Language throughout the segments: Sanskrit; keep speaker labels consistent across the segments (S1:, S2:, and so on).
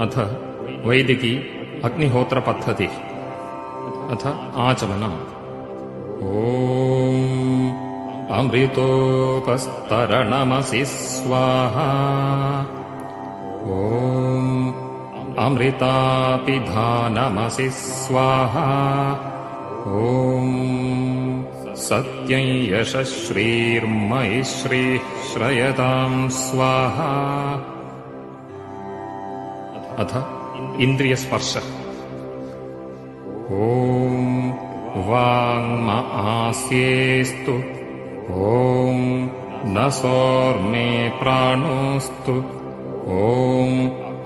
S1: अथ वैदिकी अग्निहोत्रपद्धति अथ आचमनम्। ॐ अमृतोपस्तरणमसि स्वाहा। ॐ अमृतापिधानमसि स्वाहा। ॐ सत्यं यशश्रीर्मयि श्रीः श्रयतां स्वाहा। अथ इन्द्रियस्पर्श। ॐ वाङ्म आस्येस्तु। ॐ नसोर्मे प्राणोस्तु। ॐ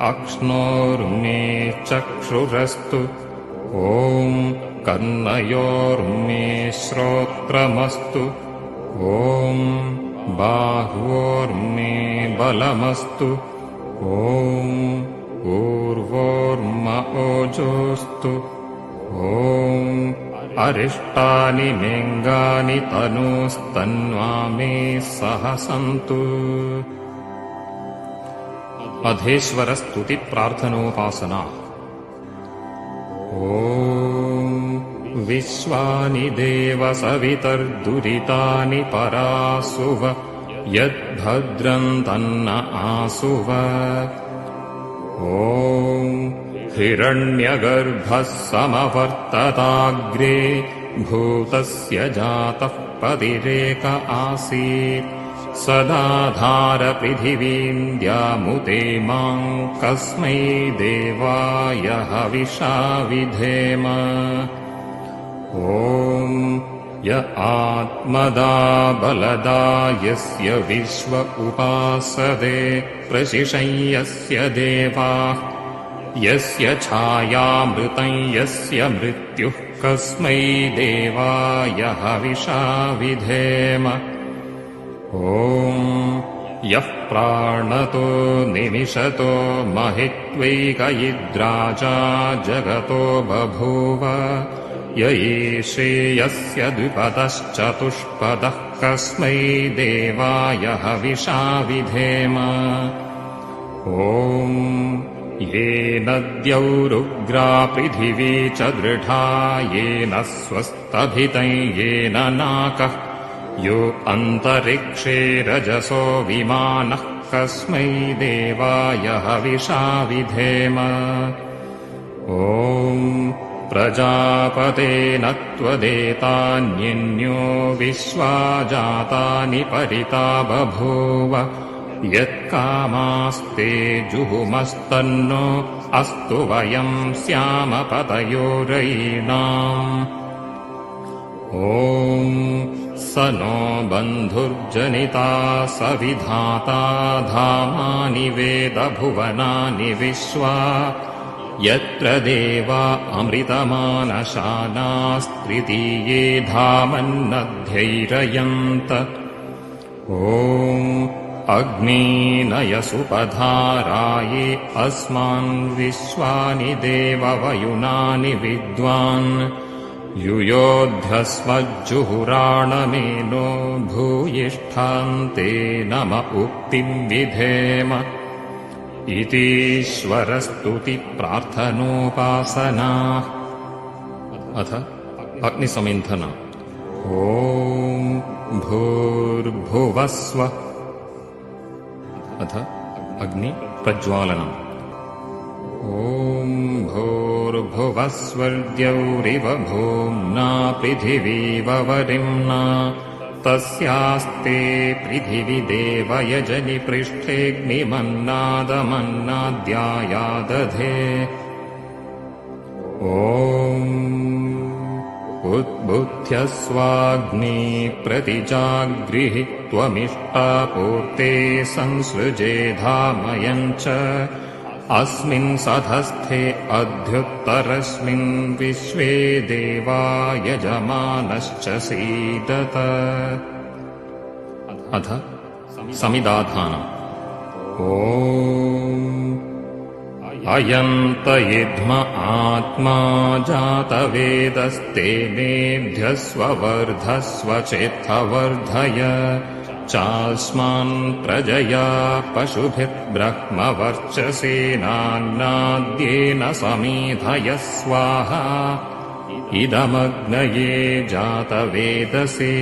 S1: अक्ष्णोर्मे चक्षुरस्तु। ॐ कर्णयोर्मे श्रोत्रमस्तु। ॐ बाह्वोर्मे बलमस्तु। ॐ ऊर्वोर्म ओजोस्तु। ॐ अरिष्टानि मेङ्गानि तनूस्तन्वा मे सह सन्तु। अधेश्वरस्तुतिप्रार्थनोपासना। ॐ विश्वानि देव सवितर्दुरितानि परासुव यद्भद्रं तन्न आसुव। ॐ हिरण्यगर्भः समवर्तताग्रे भूतस्य जातः पतिरेक आसीत् सदाधार पृथिवीं द्यामुते मां कस्मै देवाय हविषा विधेम। ॐ य आत्मदा बलदा यस्य विश्व उपासते प्रशिशं यस्य देवाः यस्य छायामृतं यस्य मृत्युः कस्मै देवाय हविषा विधेम। ॐ यः प्राणतो निमिषतो महित्वैकयिद्राजा जगतो बभूव य एषे यस्य द्विपदश्चतुष्पदः कस्मै देवाय हविषा विधेम। ॐ येन द्यौरुग्रा पृथिवी च दृढा येन स्वस्तभितं येन नाकः यो अन्तरिक्षे रजसो विमानः कस्मै देवाय हविषा विधेम। ॐ प्रजापतेन त्वदेतान्यन्यो विश्वा जातानि परिता बभूव यत्कामास्ते जुहुमस्तन्नो अस्तु वयं स्याम पतयो रयीणाम्। ॐ स नो बन्धुर्जनिता स विधाता धामानि वेद भुवनानि विश्वा यत्र देवा अमृतमानशानास्त्रितीये धामन्नध्यैरयन्त। ॐ अग्नीनयसुपधाराये अस्मान् विश्वानि देववयुनानि विद्वान् युयोध्यस्मज्जुहुराणमेनो भूयिष्ठान्ते नम उक्तिं विधेम। इतीश्वरस्तुतिप्रार्थनोपासना। अथ अग्निसमिन्थन। ॐ भूर्भुवस्व। अथ अग्निप्रज्वालनम्। ॐ भूर्भुवस्वर्द्यौरिव भूम्ना पृथिवीव वरिम्ना तस्यास्ते पृथिवी देवयजनि पृष्ठेऽग्निमन्नादमन्नाद्यायादधे। ॐ उद्बुध्यस्वाग्नि प्रतिजागृहि त्वमिष्टापूर्ते संसृजेधामयम् च अस्मिन् सधस्थे अध्युत्तरस्मिन् विश्वे देवा यजमानश्च सीदत। अथ समिदाधानम्। ॐ अयन्त इद्म आत्मा जातवेदस्ते मेभ्यस्व वर्धस्व चेत्थवर्धय चास्मान् प्रजया पशुभिर्ब्रह्मवर्चसेनान्नाद्येन समेधयः स्वाहा इदमग्नये जातवेदसे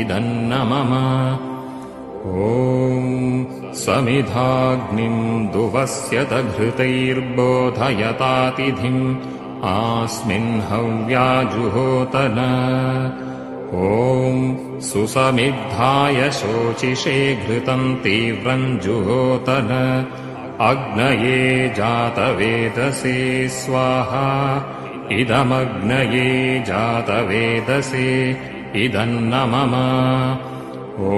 S1: इदन्न मम ॐ समिधाग्निं दुवस्यत घृतैर्बोधयतातिथिम् आस्मिन् हव्याजुहोतन ॐ सुसमिद्धाय शोचिषे घृतम् तीव्रम् जुहोतन अग्नये जातवेदसे स्वाहा इदमग्नये जातवेदसे इदन्न मम ॐ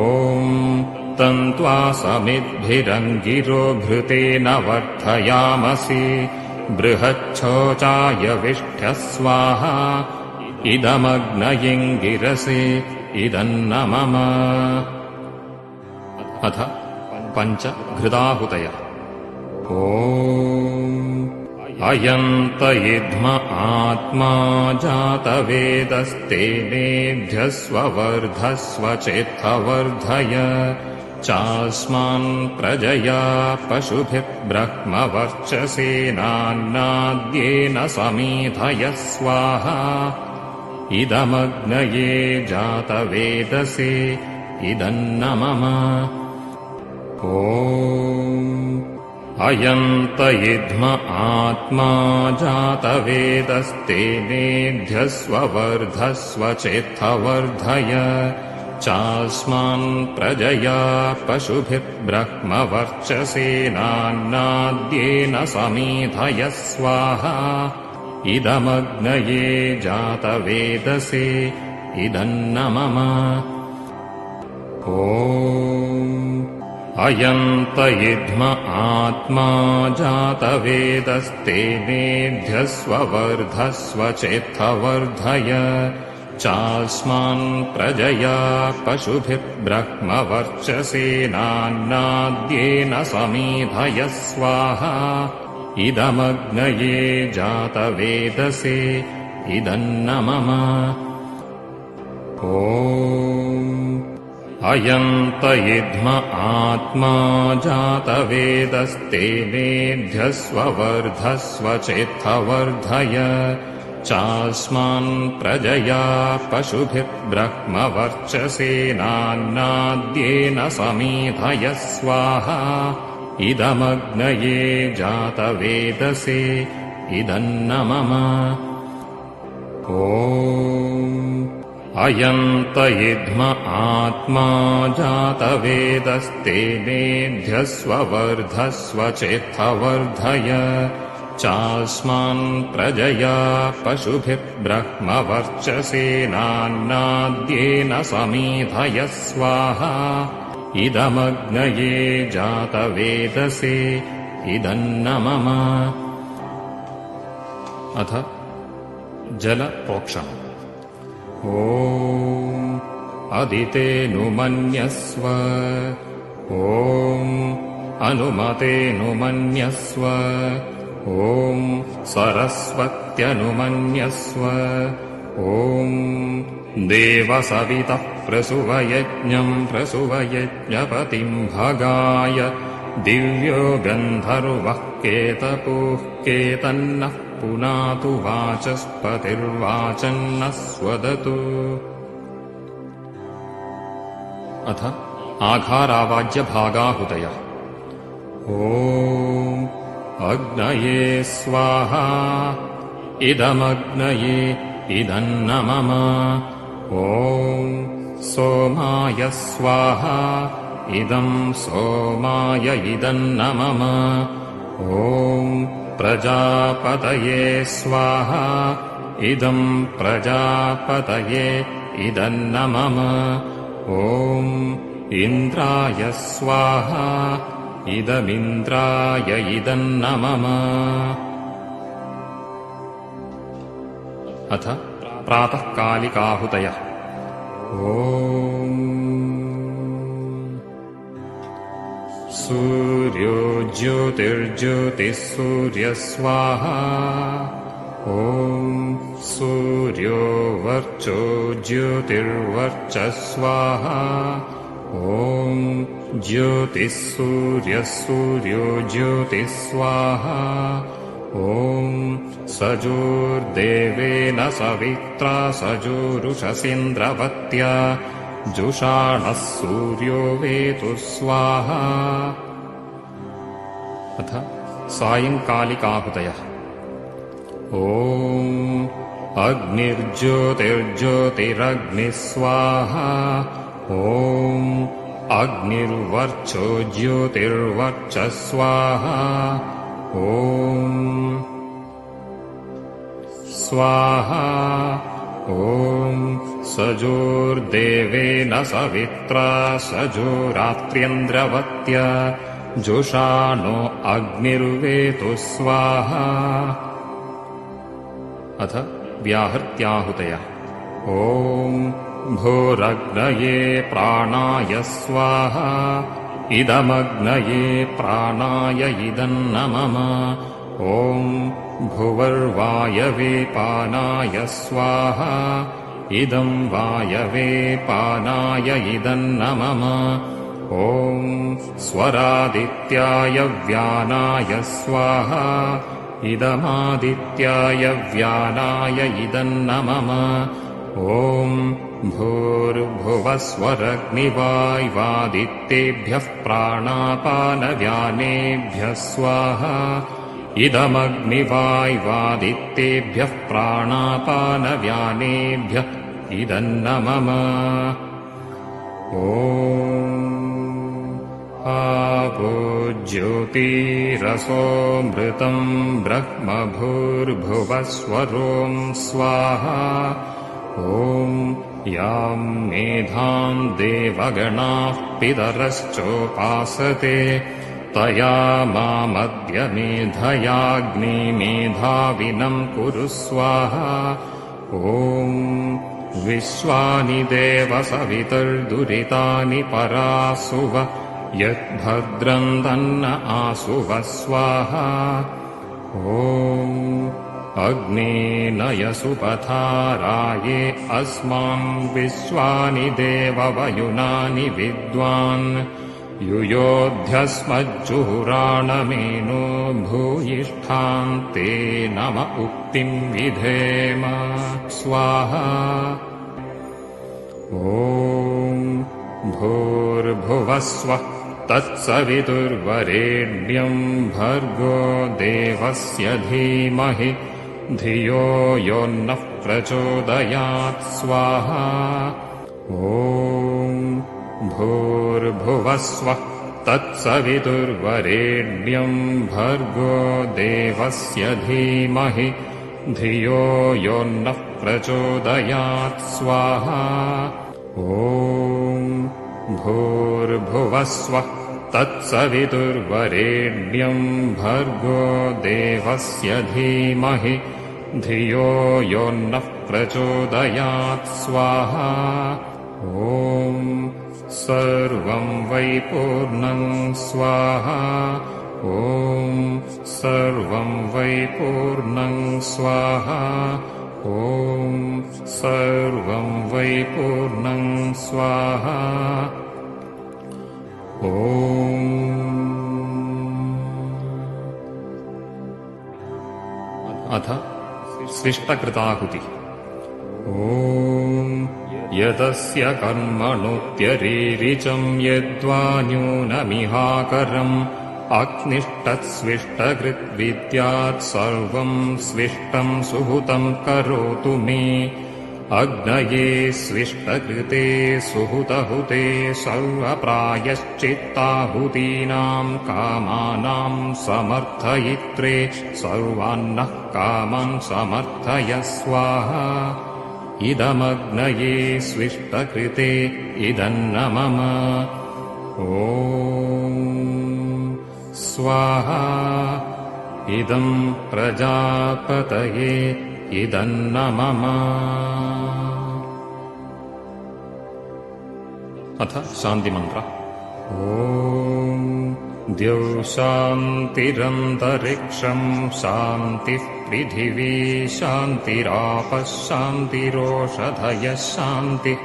S1: तन्त्वा समिद्भिरङ्गिरो घृतेन वर्धयामसि बृहच्छोचाय विष्ठ्य स्वाहा इदमग्नयिङ्गिरसे इदन्न मम अथ पञ्च घृताहुतयः ॐ अयन्त इद्म आत्मा जातवेदस्तेनेभ्यस्व वर्धस्व चेत्थवर्धय चास्मान् प्रजया पशुभिर्ब्रह्मवर्चसेनान्नाद्येन समेधयः स्वाहा इदमग्नये जातवेदसे इदन्न मम ॐ अयन्त इद्म आत्मा जातवेदस्तेनेभ्यस्व वर्धस्व चेत्थवर्धय चास्मान् प्रजया पशुभिर्ब्रह्मवर्चसेनान्नाद्येन समेधयः स्वाहा इदमग्नये जातवेदसे इदन्न मम ॐ अयन्त इद्म आत्मा जातवेदस्तेनेभ्यस्व वर्धस्व चेत्थवर्धय चास्मान् प्रजया पशुभिर्ब्रह्मवर्चसेनान्नाद्येन समेधयः स्वाहा इदमग्नये जातवेदसे इदन्न मम ॐ अयन्त इद्म आत्मा जातवेदस्तेनेभ्यस्व वर्धस्व चेत्थवर्धय चास्मान् प्रजया पशुभिर्ब्रह्मवर्चसेनान्नाद्येन समेधयः स्वाहा इदमग्नये जातवेदसे इदन्न मम ॐ अयन्त इद्म आत्मा जातवेदस्तेनेभ्यस्व वर्धस्व चेत्थवर्धय चास्मान् प्रजया पशुभिर्ब्रह्मवर्चसेनान्नाद्येन समेधयः स्वाहा इदमग्नये जातवेदसे इदन्न मम अथ जलप्रोक्षणम् ॐ अदितेऽनुमन्यस्व ॐ अनुमतेऽनुमन्यस्व ॐ सरस्वत्यनुमन्यस्व ॐ देवसवितः प्रसुवयज्ञम् प्रसुवयज्ञपतिम् भगाय दिव्यो गन्धर्वः केतपुः केतन्नः पुनातु वाचस्पतिर्वाचन्नः स्वदतु अथ आघारावाज्यभागाहुतयः ॐ अग्नये स्वाहा इदमग्नये इदन्न मम ॐ सोमाय स्वाहा इदं सोमाय इदन्न मम ॐ प्रजापतये स्वाहा इदं प्रजापतये इदन्न मम ॐ इन्द्राय स्वाहा इदमिन्द्राय इदन्न मम अथ प्रातःकालिकाहुतयः ॐ सूर्यो ज्योतिर्ज्योतिः सूर्यः स्वाहा ॐ सूर्यो वर्चो ज्योतिर्वर्चः स्वाहा ॐ ॐ ज्योतिः सूर्यः सूर्यो ज्योतिः स्वाहा ॐ सजोर्देवेन सवित्रा सजोरुषसीन्द्रवत्या जुषाणः सूर्यो वेतु स्वाहा। अथ सायङ्कालिकाहुतयः। ॐ अग्निर्ज्योतिर्ज्योतिरग्निः स्वाहा ॐ अग्निर्वर्चो ज्योतिर्वर्चः स्वाहा ॐ स्वाहा ॐ सजोर्देवेन सवित्रा सजोरात्र्यन्द्रवत्या जुषाणो अग्निर्वेतु स्वाहा। अथ व्याहृत्याहुतयः। ॐ भूरग्नये प्राणाय स्वाहा इदमग्नये प्राणाय इदन्न मम ॐ भुवर्वायवे पानाय स्वाहा इदं वायवे पानाय इदन्न मम ॐ स्वरादित्याय व्यानाय स्वाहा इदमादित्याय व्यानाय इदन्न मम ॐ भूर्भुवस्वरग्निवाय्वादित्येभ्यः प्राणापानव्यानेभ्यः स्वाहा इदमग्निवाय्वादित्येभ्यः प्राणापानव्यानेभ्यः इदन्न मम ॐ आपो ज्योतिरसोऽमृतं ब्रह्म भूर्भुवस्वरों स्वाहा ॐ यां मेधां देवगणाः पितरश्चोपासते तया मामद्य मेधयाग्निमेधाविनं कुरु स्वाहा ॐ विश्वानि देव सवितुर्दुरितानि परासुव यद्भद्रं तन्न आसुव स्वाहा ॐ अग्नेनयसुपथाराये अस्मां विश्वानि देववयुनानि विद्वान् युयोध्यस्मज्जुहुराणमेनो भूयिष्ठान्ते नम उक्तिं विधेम स्वाहा ॐ भूर्भुवस्वः तत्सवितुर्वरेण्यं भर्गो देवस्य धीमहि धियो यो नः प्रचोदयात् स्वाहा ॐ भूर्भुवस्वः तत्सवितुर्वरेण्यं भर्गो देवस्य धीमहि धियो यो नः प्रचोदयात् स्वाहा ॐ भूर्भुवस्वः तत्सवितुर्वरेण्यं भर्गो देवस्य धीमहि धियो यो नः प्रचोदयात् स्वाहा ॐ सर्वं वै पूर्णं स्वाहा ॐ सर्वं वै पूर्णं स्वाहा ॐ सर्वं वै पूर्णं स्वाहा ॐ अथ शिष्टकृताहुतिः। ॐ यदस्य कर्मणोऽत्यरीरिचं यद्वा न्यूनमिहाकरम् अग्निष्टत्स्विष्टकृद्विद्यात् सर्वं स्विष्टं सुहुतं करोतु मे अग्नये स्विष्टकृते सुहुतहुते सर्वप्रायश्चित्ताहुतीनां कामानां समर्थयित्रे सर्वान्नः कामान् समर्थय स्वाहा इदमग्नये स्विष्टकृते इदन्न मम ॐ स्वाहा इदं प्रजापतये इदन्न मम। अथ शान्तिमन्त्र। ॐ द्यौ शान्तिरन्तरिक्षं शान्तिः पृथिवी शान्तिरापः शान्तिरोषधयः शान्तिः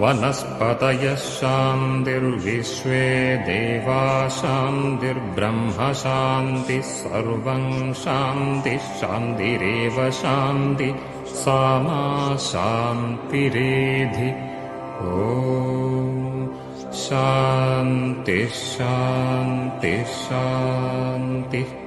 S1: वनस्पतयः शान्तिर्विश्वे देवाः शान्तिर्ब्रह्म शान्तिः सर्वं शान्तिः शान्तिरेव शान्तिः सा मा शान्तिरेधि ॐ शान्तिः शान्तिः शान्तिः